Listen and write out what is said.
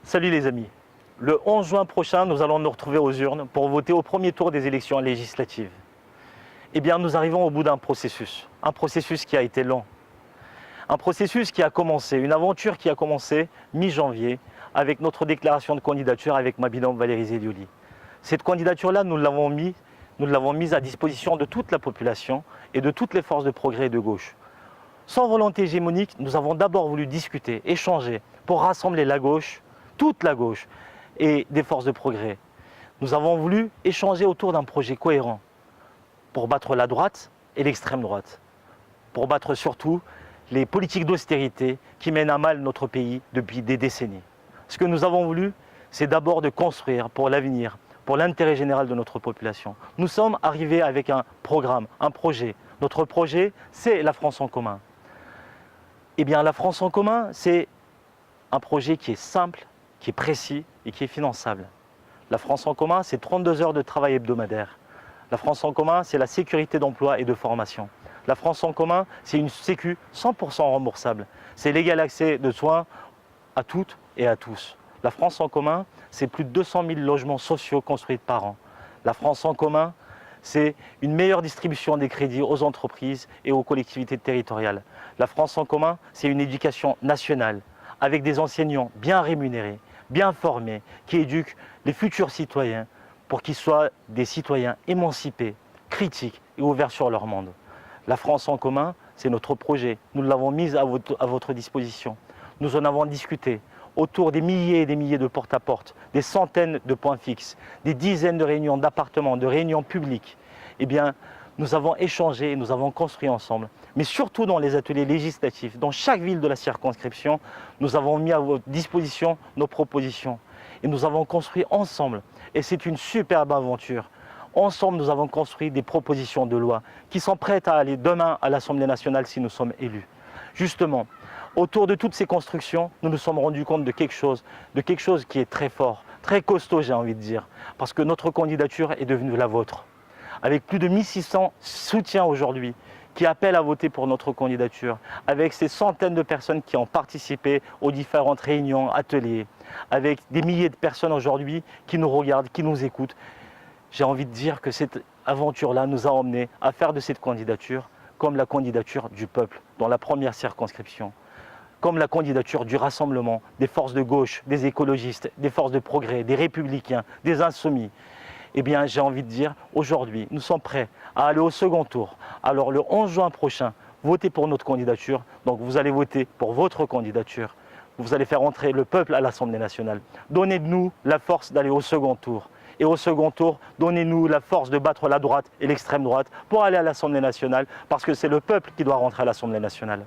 Salut les amis. Le 11 juin prochain, nous allons nous retrouver aux urnes pour voter au premier tour des élections législatives. Eh bien, nous arrivons au bout d'un processus qui a été long. Un processus qui a commencé, une aventure qui a commencé mi-janvier avec notre déclaration de candidature avec ma binôme Valérie Zélioli. Cette candidature-là, nous l'avons mise à disposition de toute la population et de toutes les forces de progrès et de gauche. Sans volonté hégémonique, nous avons d'abord voulu discuter, échanger pour rassembler la gauche, toute la gauche et des forces de progrès. Nous avons voulu échanger autour d'un projet cohérent pour battre la droite et l'extrême droite, pour battre surtout les politiques d'austérité qui mènent à mal notre pays depuis des décennies. Ce que nous avons voulu, c'est d'abord de construire pour l'avenir, pour l'intérêt général de notre population. Nous sommes arrivés avec un programme, un projet. Notre projet, c'est la France en commun. Eh bien, la France en commun, c'est un projet qui est simple, qui est précis et qui est finançable. La France en commun, c'est 32 heures de travail hebdomadaire. La France en commun, c'est la sécurité d'emploi et de formation. La France en commun, c'est une sécu 100% remboursable. C'est l'égal accès de soins à toutes et à tous. La France en commun, c'est plus de 200 000 logements sociaux construits par an. La France en commun, c'est une meilleure distribution des crédits aux entreprises et aux collectivités territoriales. La France en commun, c'est une éducation nationale, avec des enseignants bien rémunérés, bien formés, qui éduquent les futurs citoyens pour qu'ils soient des citoyens émancipés, critiques et ouverts sur leur monde. La France en commun, c'est notre projet. Nous l'avons mis à votre disposition. Nous en avons discuté autour des milliers et des milliers de porte-à-porte, des centaines de points fixes, des dizaines de réunions d'appartements, de réunions publiques. Eh bien, nous avons échangé et nous avons construit ensemble. Mais surtout dans les ateliers législatifs, dans chaque ville de la circonscription, nous avons mis à votre disposition nos propositions. Et nous avons construit ensemble. Et c'est une superbe aventure. Ensemble, nous avons construit des propositions de loi qui sont prêtes à aller demain à l'Assemblée nationale si nous sommes élus. Justement, autour de toutes ces constructions, nous nous sommes rendus compte de quelque chose qui est très fort, très costaud, j'ai envie de dire, parce que notre candidature est devenue la vôtre. Avec plus de 1600 soutiens aujourd'hui qui appellent à voter pour notre candidature, avec ces centaines de personnes qui ont participé aux différentes réunions, ateliers, avec des milliers de personnes aujourd'hui qui nous regardent, qui nous écoutent, j'ai envie de dire que cette aventure-là nous a emmenés à faire de cette candidature comme la candidature du peuple dans la première circonscription, comme la candidature du rassemblement des forces de gauche, des écologistes, des forces de progrès, des républicains, des insoumis. Eh bien, j'ai envie de dire, aujourd'hui, nous sommes prêts à aller au second tour. Alors, le 11 juin prochain, votez pour notre candidature. Donc, vous allez voter pour votre candidature. Vous allez faire entrer le peuple à l'Assemblée nationale. Donnez-nous la force d'aller au second tour. Et au second tour, donnez-nous la force de battre la droite et l'extrême droite pour aller à l'Assemblée nationale, parce que c'est le peuple qui doit rentrer à l'Assemblée nationale.